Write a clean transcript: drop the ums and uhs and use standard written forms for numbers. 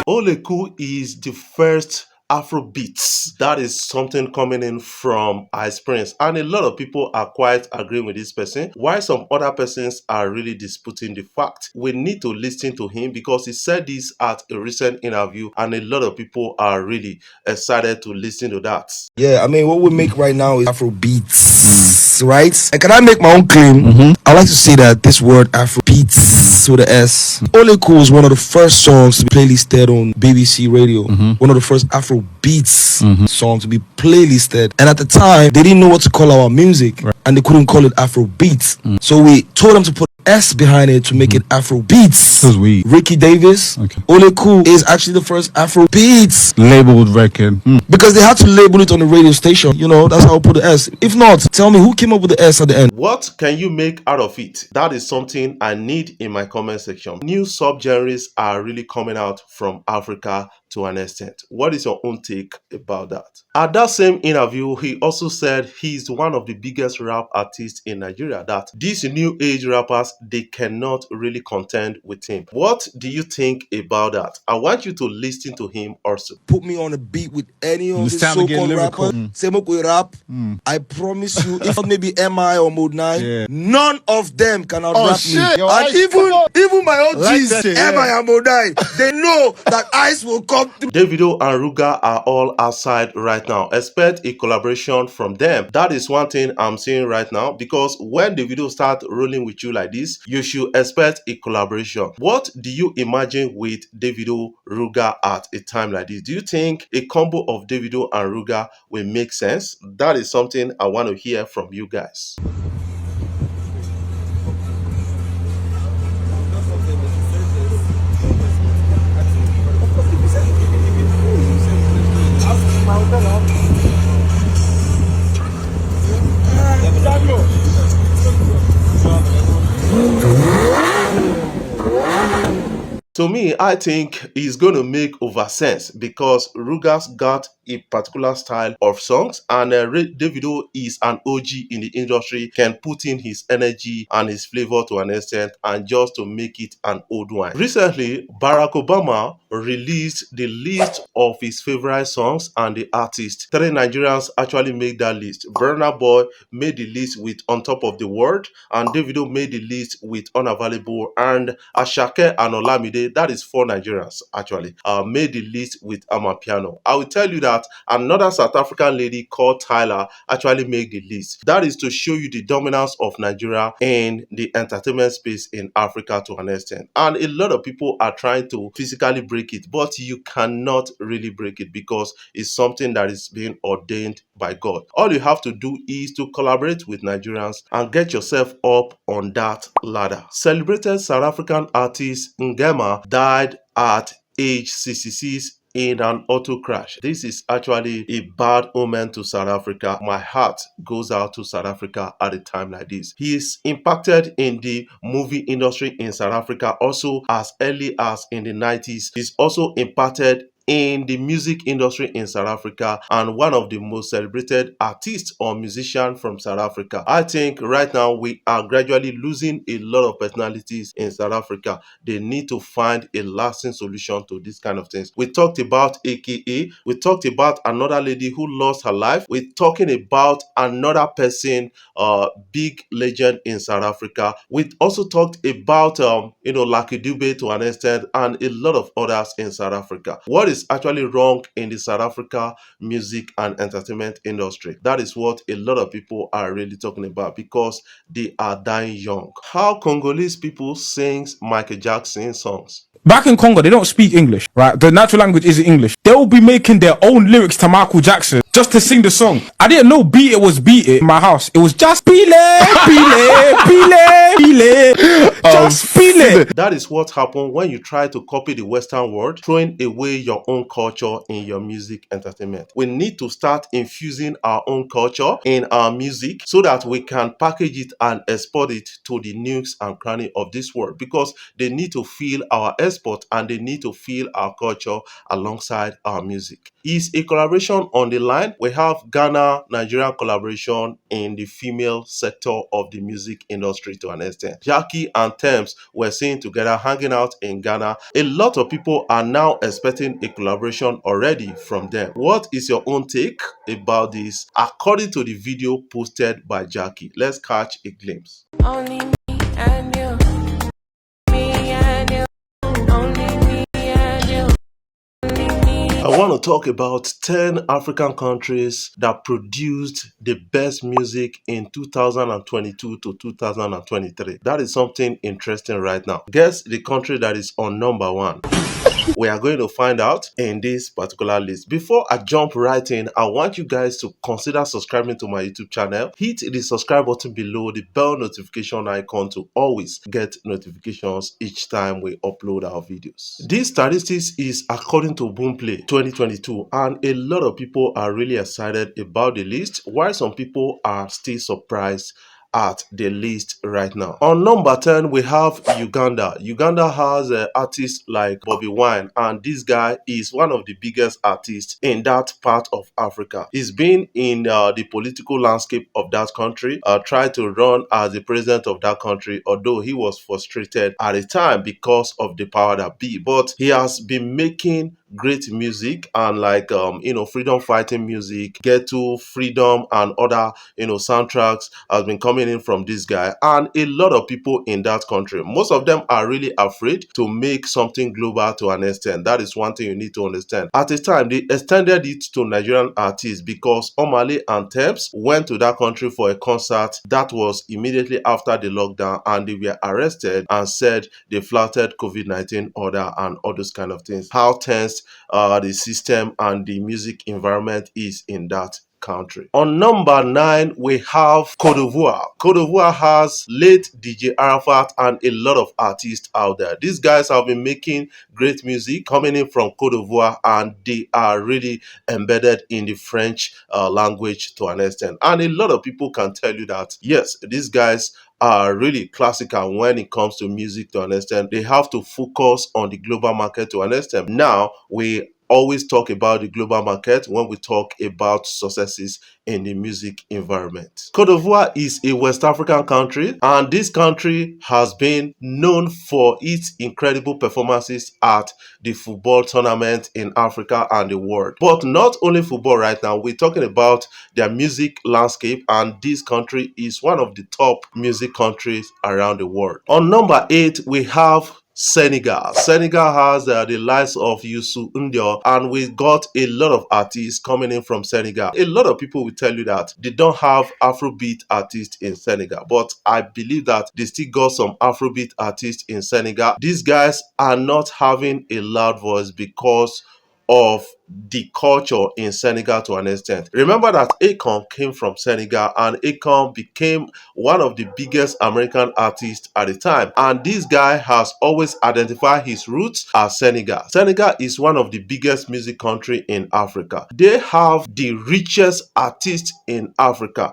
Oleku is the first Afrobeats. That is something coming in from Iceprince. And a lot of people are quite agreeing with this person, while some other persons are really disputing the fact. We need to listen to him because he said this at a recent interview, and a lot of people are really excited to listen to that. Yeah, I mean, what we make right now is Afrobeats, right? And can I make my own claim? I like to say that this word Afrobeats with the S. Oleku was one of the first songs to be playlisted on BBC Radio. One of the first Afrobeats songs to be playlisted. And at the time, they didn't know what to call our music, and they couldn't call it Afrobeats. So we told them to put S behind it to make it Afrobeats. Because we Ricky Davis, Oleku is actually the first Afrobeats labeled record. because they had to label it on the radio station. You know, that's how I put the S. If not, tell me who came up with the S at the end. What can you make out of it? That is something I need in my comment section. New subgenres are really coming out from Africa to an extent. What is your own take about that? At that same interview, he also said he's one of the biggest rap artists in Nigeria, that these new age rappers, they cannot really contend with him. What do you think about that? I want you to listen to him also. Put me on a beat with any of It's these time to get so-called lyrical. rappers. Say we rap. I promise you, if not maybe MI or Mode 9, Yeah. none of them can out Oh, rap shit. me. Yo, And Ice, come on. even my OGs, that shit, MI yeah. and Mode 9, they know that Ice will come through. Davido and Ruga are all outside right now. Expect a collaboration from them. That is one thing I'm seeing right now, because when Davido start rolling with you like this, you should expect a collaboration. What do you imagine with Davido, Ruga at a time like this? Do you think a combo of Davido and Ruga will make sense? That is something I want to hear from you guys. To me, I think it's going to make over sense, because Rugas got a particular style of songs, and Davido is an OG in the industry, can put in his energy and his flavor to an extent, and just to make it an old wine. Recently, Barack Obama released the list of his favorite songs and the artists. 3 Nigerians actually made that list. Burna Boy made the list with On Top of the World, and Davido made the list with Unavailable, and Asake and Olamide, that is 4 Nigerians actually, made the list with Amapiano. I will tell you that another South African lady called Tyler actually made the list. That is to show you the dominance of Nigeria in the entertainment space in Africa to an extent. And a lot of people are trying to physically break it, but you cannot really break it, because it's something that is being ordained by God. All you have to do is to collaborate with Nigerians and get yourself up on that ladder. Celebrated South African artist Ngema died at age 66 in an auto crash. This is actually a bad omen to South Africa. My heart goes out to South Africa at a time like this. He is impacted in the movie industry in South Africa also as early as in the 90s. He's also impacted in the music industry in South Africa, and one of the most celebrated artists or musician from South Africa. I think right now we are gradually losing a lot of personalities in South Africa. They need to find a lasting solution to this kind of things. We talked about AKA, we talked about another lady who lost her life. We're talking about another person, big legend in South Africa. We also talked about Lucky Dube to an extent, and a lot of others in South Africa. What is actually wrong in the South Africa music and entertainment industry? That is what a lot of people are really talking about, because they are dying young. How Congolese people sing Michael Jackson songs? Back in Congo, they don't speak English, right? The natural language isn't English. They'll be making their own lyrics to Michael Jackson just to sing the song. I didn't know Beat It was Beat It in my house. It was just Pile, Pile, Pile, Pile, just Pile. That is what happened when you try to copy the Western world, throwing away your own culture in your music entertainment. We need to start infusing our own culture in our music so that we can package it and export it to the nooks and crannies of this world, because they need to feel our export and they need to feel our culture alongside our music. Is a collaboration on the line? 9, we have Ghana-Nigerian collaboration in the female sector of the music industry to an extent. Gyakie and Tems were seen together hanging out in Ghana. A lot of people are now expecting a collaboration already from them. What is your own take about this according to the video posted by Gyakie? Let's catch a glimpse. Only me and you, me and you, only me and you, only me. I want to talk about 10 African countries that produced the best music in 2022 to 2023. That is something interesting right now. Guess the country that is on number 1. We are going to find out in this particular list. Before I jump right in, I want you guys to consider subscribing to my YouTube channel. Hit the subscribe button below, the bell notification icon to always get notifications each time we upload our videos. This statistics is according to Boomplay 2022, and a lot of people are really excited about the list, while some people are still surprised at the list right now. On number 10, we have Uganda. Uganda has artists like Bobby Wine, and this guy is one of the biggest artists in that part of Africa. He's been in the political landscape of that country, tried to run as the president of that country, although he was frustrated at the time because of the power that be. But he has been making great music and freedom fighting music. Ghetto Freedom and other soundtracks has been coming in from this guy, and a lot of people in that country, most of them are really afraid to make something global to an extent. That is one thing you need to understand. At the time, they extended it to Nigerian artists because Omale and Tems went to that country for a concert. That was immediately after the lockdown, and they were arrested and said they flouted COVID-19 order and all those kind of things. How tense the system and the music environment is in that country. On number 9, we have Cote d'Ivoire. Cote d'Ivoire has late DJ Arafat and a lot of artists out there. These guys have been making great music coming in from Cote d'Ivoire, and they are really embedded in the French language to an extent. And a lot of people can tell you that, yes, these guys are really classical when it comes to music to an extent. They have to focus on the global market to an extent. Now, we always talk about the global market when we talk about successes in the music environment. Cote d'Ivoire is a West African country, and this country has been known for its incredible performances at the football tournament in Africa and the world. But not only football right now, we're talking about their music landscape, and this country is one of the top music countries around the world. On number 8, we have Senegal. Senegal has the likes of Youssou N'Dour, and we got a lot of artists coming in from Senegal. A lot of people will tell you that they don't have Afrobeat artists in Senegal, but I believe that they still got some Afrobeat artists in Senegal. These guys are not having a loud voice because of the culture in Senegal to an extent. Remember that Akon came from Senegal, and Akon became one of the biggest American artists at the time. And this guy has always identified his roots as Senegal. Senegal is one of the biggest music country in Africa. They have the richest artists in Africa.